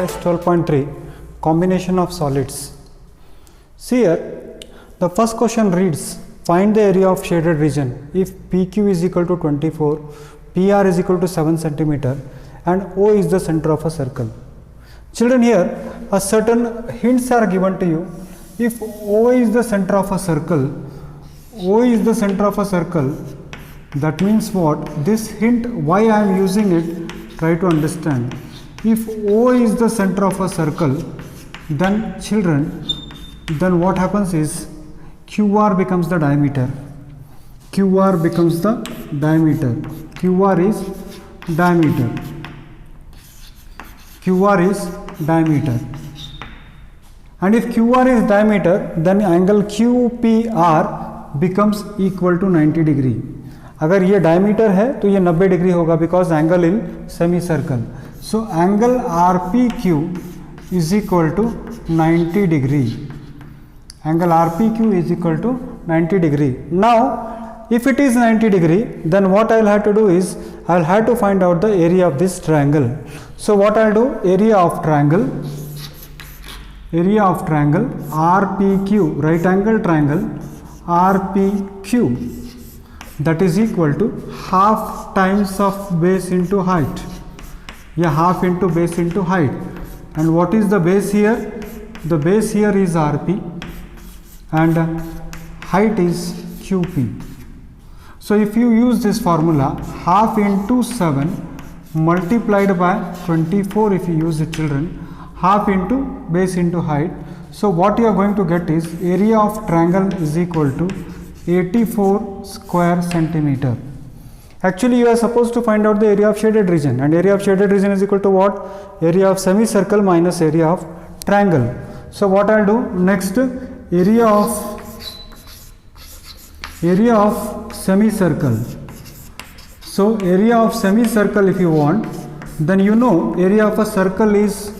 exercise 12.3 combination of solids. See here, the first question reads, find the area of shaded region if PQ is equal to 24, PR is equal to 7 centimeter and O is the center of a circle. Children, here a certain hints are given to you. If O is the center of a circle, that means what? This hint, why I am using it, try to understand. If O is the center of a circle, then children, then what happens is QR becomes the diameter. QR becomes the diameter. QR is diameter. QR is diameter. And if QR is diameter, then angle QPR becomes equal to 90 degree. अगर ये diameter है तो ये 90 degree होगा because angle in semi circle. So angle RPQ is equal to 90 degree. Angle RPQ is equal to 90 degree. Now, if it is 90 degree, then what I'll have to do is I'll have to find out the area of this triangle. So what I'll do, area of triangle RPQ, right angle triangle RPQ, that is equal to half times of base into height. Yeah, half into base into height. And what is the base here? The base here is RP and height is QP. So if you use this formula, half into 7 multiplied by 24, if you use it, children, half into base into height. So what you are going to get is area of triangle is equal to 84 square centimeter. Actually, you are supposed to find out the area of shaded region, and area of shaded region is equal to what? Area of semicircle minus area of triangle. So what I'll do next, area of semicircle. So area of semicircle, if you want, then you know area of a circle is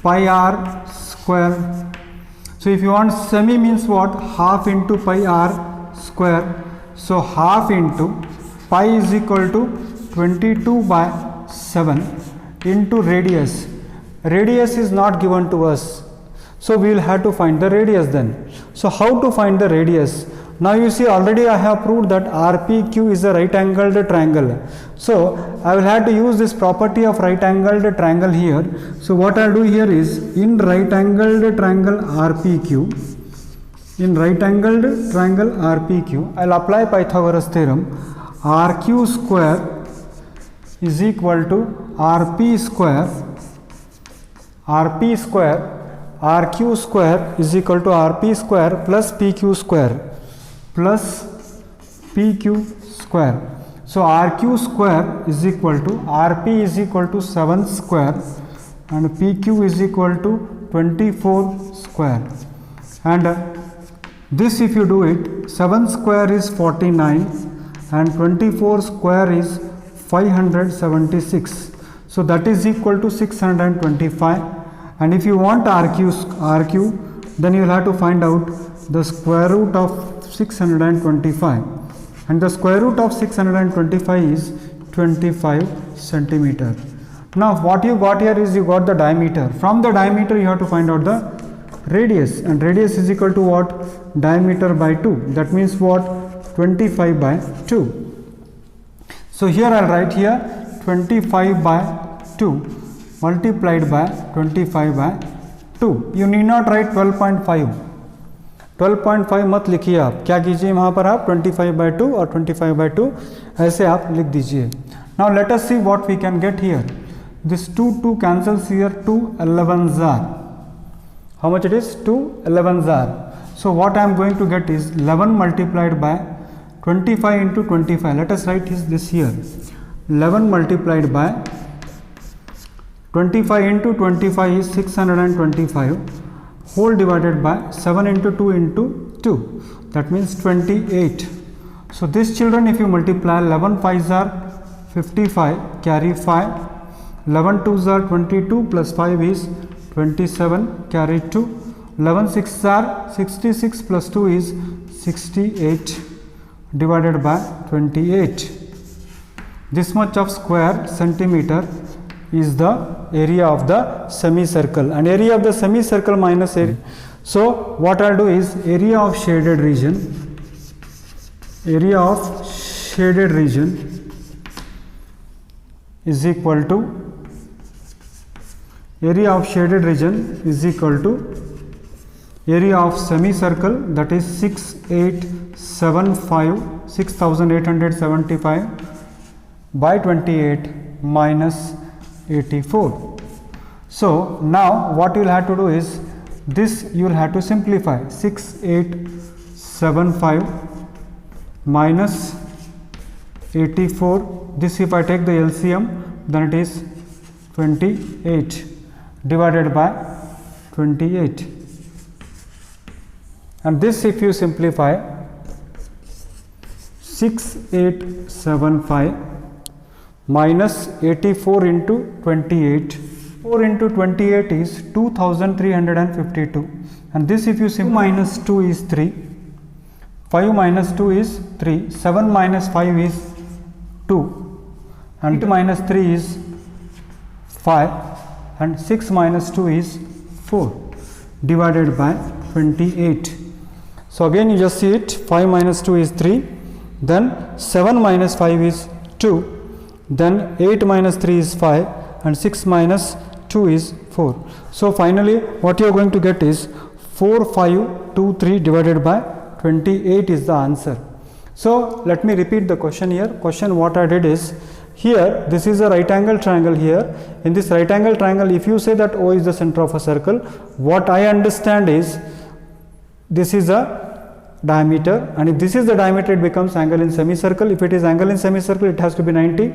pi r square. So if you want semi means what? Half into pi r square. So half into pi is equal to 22 by 7 into radius. Radius is not given to us, so we will have to find the radius then. So how to find the radius? Now you see, already I have proved that RPQ is a right angled triangle. So I will have to use this property of right angled triangle here. So what I will do here is, in right angled triangle RPQ, I will apply Pythagoras theorem. RQ square is equal to RQ square is equal to RP square plus PQ square. So RQ square is equal to RP is equal to 7 square and PQ is equal to 24 square. And this, if you do it, 7 square is 49 and 24 square is 576. So that is equal to 625. And if you want RQ, then you will have to find out the square root of 625. And the square root of 625 is 25 centimeter. Now what you got here is, you got the diameter. From the diameter you have to find out the radius, and radius is equal to what? Diameter by 2. That means what? 25 by 2. So here I will write here 25 by 2 multiplied by 25 by 2. You need not write 12.5. 12.5 मत लिखिए आप, क्या कीजिए वहाँ पर आप 25 by 2 और 25 by 2 ऐसे आप लिख दीजिए. Now let us see what we can get here. This 2 cancels here, 2 11s are. How much it is? 2 11s are. So what I am going to get is 11 multiplied by 25 into 25. Let us write this here. 11 multiplied by 25 into 25 is 625 whole divided by 7 into 2 into 2. That means 28. So this, children, if you multiply, 11 5s are 55, carry 5. 11 2s are 22 plus 5 is 27, carry 2. 11 6s are 66 plus 2 is 68 divided by 28. This much of square centimeter is the area of the semicircle, and area of the semicircle minus area. So what I'll do is area of shaded region is equal to area of semicircle, that is 6875 by 28 minus 84. So now what you will have to do is this you will have to simplify. 6875 minus 84, this if I take the LCM then it is 28 divided by 28, and this if you simplify 6875 minus 84 into 28, 4 into 28 is 2352, and this if you simplify, minus 2 is 3, 5 minus 2 is 3, 7 minus 5 is 2, and 8 minus 3 is 5, and 6 minus 2 is 4 divided by 28. So again you just see it, 5 minus 2 is 3, then 7 minus 5 is 2, then 8 minus 3 is 5, and 6 minus 2 is 4. So finally what you are going to get is 4523 divided by 28 is the answer. So let me repeat the question here. Question what I did is, here this is a right angle triangle here. In this right angle triangle, if you say that O is the center of a circle, what I understand is this is a diameter, and if this is the diameter it becomes angle in semicircle. If it is angle in semicircle it has to be 90.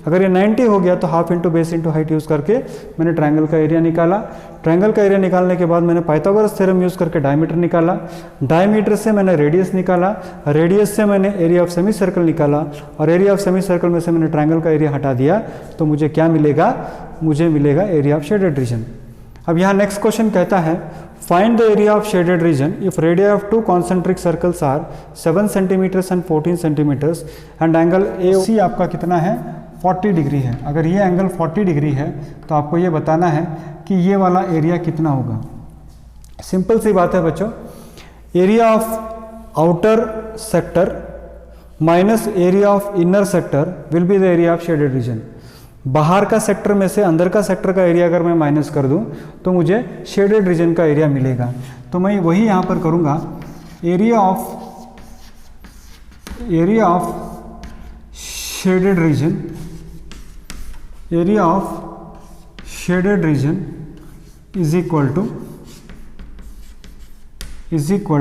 अगर ये 90 हो गया तो half into base into height use करके मैंने triangle का area निकाला. Triangle का एरिया निकालने के बाद मैंने पाइथागोरस थ्योरम यूज़ करके डायमीटर निकाला. डायमीटर से मैंने रेडियस निकाला. रेडियस से मैंने एरिया ऑफ सेमी सर्कल निकाला, और एरिया ऑफ सेमी सर्कल में से मैंने ट्रायंगल का एरिया हटा दिया. तो मुझे क्या मिलेगा? मुझे मिलेगा एरिया ऑफ शेडेड रीजन. अब यहाँ नेक्स्ट क्वेश्चन कहता है, find the area of shaded region if radii of two concentric circles are 7 centimetres and 14 centimetres and angle AC आपका कितना है? 40 डिग्री है. अगर ये एंगल 40 डिग्री है तो आपको ये बताना है कि ये वाला एरिया कितना होगा. सिंपल सी बात है बच्चों, area of outer sector minus area of inner sector will be the area of shaded reason. बाहर का सेक्टर में से अंदर का सेक्टर का एरिया अगर मैं माइनस कर दूं तो मुझे शेडेड रीजन का एरिया मिलेगा. तो मैं वही यहाँ पर करूँगा. Area of shaded region is equal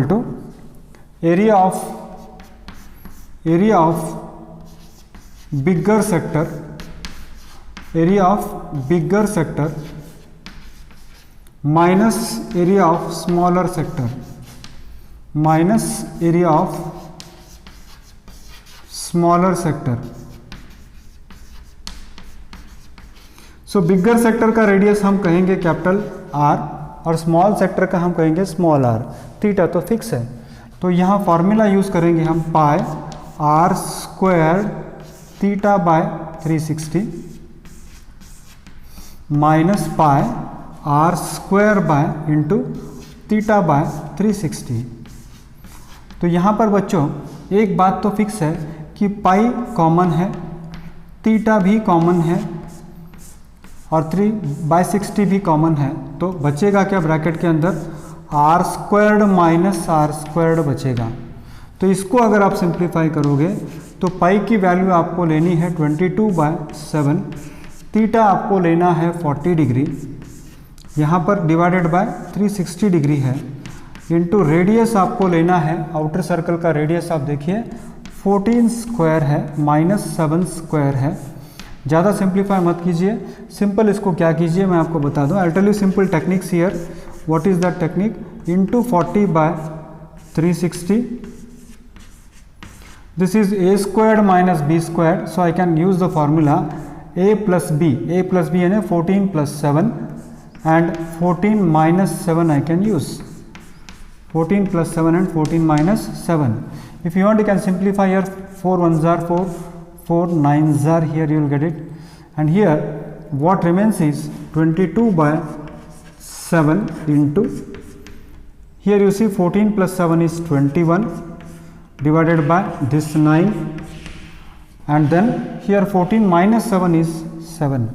to area of bigger sector minus area of smaller sector so bigger sector का रेडियस हम कहेंगे कैपिटल R और स्मॉल सेक्टर का हम कहेंगे स्मॉल r. थीटा तो फिक्स है, तो यहाँ फॉर्मूला यूज करेंगे हम pi r square theta by 360 minus pi r square by into theta by 360. तो यहाँ पर बच्चों एक बात तो फिक्स है कि पाई कॉमन है, थीटा भी कॉमन है और 3/60 भी कॉमन है. तो बचेगा क्या ब्रैकेट के अंदर? r squared minus r squared बचेगा. तो इसको अगर आप सिंप्लीफाई करोगे तो पाई की वैल्यू आपको लेनी है 22/7, थीटा आपको लेना है 40 डिग्री, यहाँ पर डिवाइडेड बाय 360 डिग्री है, इंटू रेडियस आपको लेना है, आउटर सर्कल का रेडियस आप देखिए 14 स्क्वायर है माइनस 7 स्क्वायर है. ज़्यादा सिंप्लीफाई मत कीजिए, सिंपल इसको क्या कीजिए मैं आपको बता दूँ. I tell you simple techniques here. What is that technique? Into 40/360. This is a squared minus b squared. So I can use the formula a plus b यानी 14 plus 7 and 14 minus 7 I can use. 14 plus 7 and 14 minus 7. If you want you can simplify here. 4 1s are 4, 4 9s are here, you will get it. And here what remains is 22 by 7 into, here you see 14 plus 7 is 21 divided by this 9, and then here 14 minus 7 is 7.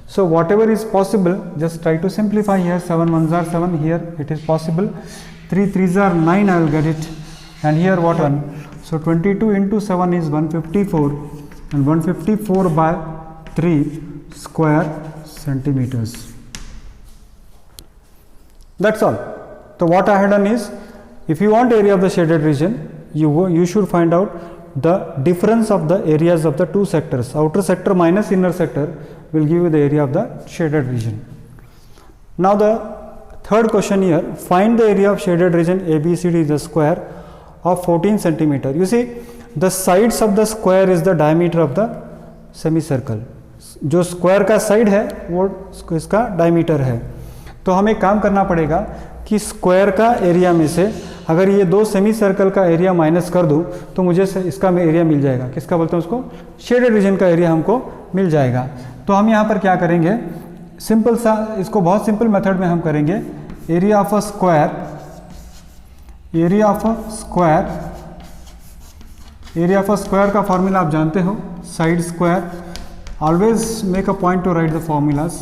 So whatever is possible, just try to simplify here. 7 ones are 7, here it is possible. 3 threes are 9, I will get it, and here what 1. So 22 into 7 is 154, and 154 by 3 square centimeters. That's all. So what I had done is, if you want area of the shaded region, you should find out the difference of the areas of the two sectors. Outer sector minus inner sector will give you the area of the shaded region. Now the third question here, find the area of shaded region ABCD is the square of 14 centimeter. You see, the sides of the square is the diameter of the semicircle. जो square का side है वो इसका diameter है. तो हमें काम करना पड़ेगा कि स्क्वायर का एरिया में से अगर ये दो सेमी सर्कल का एरिया माइनस कर दूं तो मुझे इसका एरिया मिल जाएगा. किसका बोलते हैं उसको? शेडेड रीजन का एरिया हमको मिल जाएगा. तो हम यहाँ पर क्या करेंगे, सिंपल सा, इसको बहुत सिंपल मेथड में हम करेंगे. Area of a square, area of a square का फॉर्मूला आप जानते हो, side square. Always make a point two right the formulas.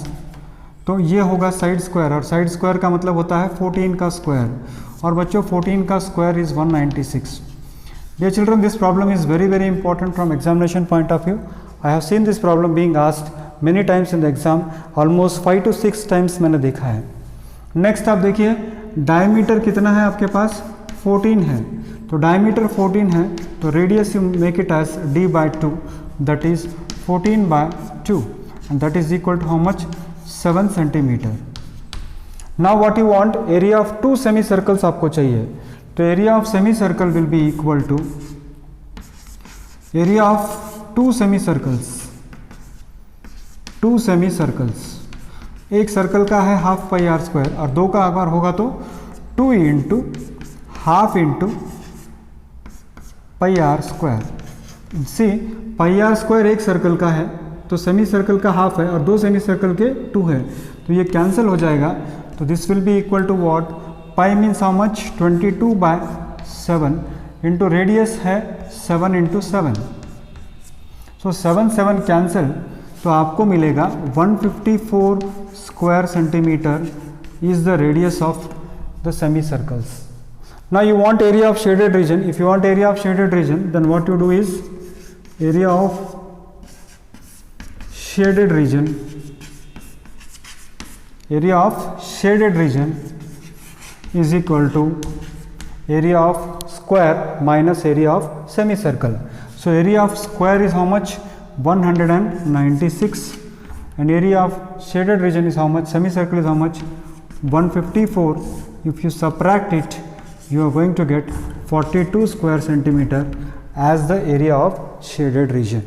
तो ये होगा साइड स्क्वायर, और साइड स्क्वायर का मतलब होता है 14 का स्क्वायर. और बच्चों 14 का square is 196. Dear children, this problem is very very important from examination point of view. I have seen this problem being asked many times in the exam, almost 5 to 6 times मैंने देखा है. Next आप देखिए, diameter कितना है आपके पास? 14 है. तो डायमीटर 14 है, तो radius you make it as d/2, that is 14/2, and that is equal to how much? 7 centimeter. Now what you want? Area of two semicircles आपको चाहिए. तो area of semicircle will be equal to area of two semicircles. एक circle का है half पाई r square, और दो का अगर होगा तो 2 into half into pi r square. See, pi r square एक सर्कल का है, तो सेमी सर्कल का हाफ है, और दो सेमी सर्कल के 2 है, तो ये कैंसिल हो जाएगा. तो this will be equal to what? Pi means how much? 22/7 into radius है 7 इंटू 7. सो 7 कैंसिल, तो आपको मिलेगा 154 square centimetre is the radius of the semi circles. Now you want area of shaded region. If you want area of shaded region, then what you do is area of shaded region is equal to area of square minus area of semicircle. So area of square is how much? 196, and area of shaded region is how much? Semicircle is how much? 154. If you subtract it, you are going to get 42 square centimeter as the area of shaded region.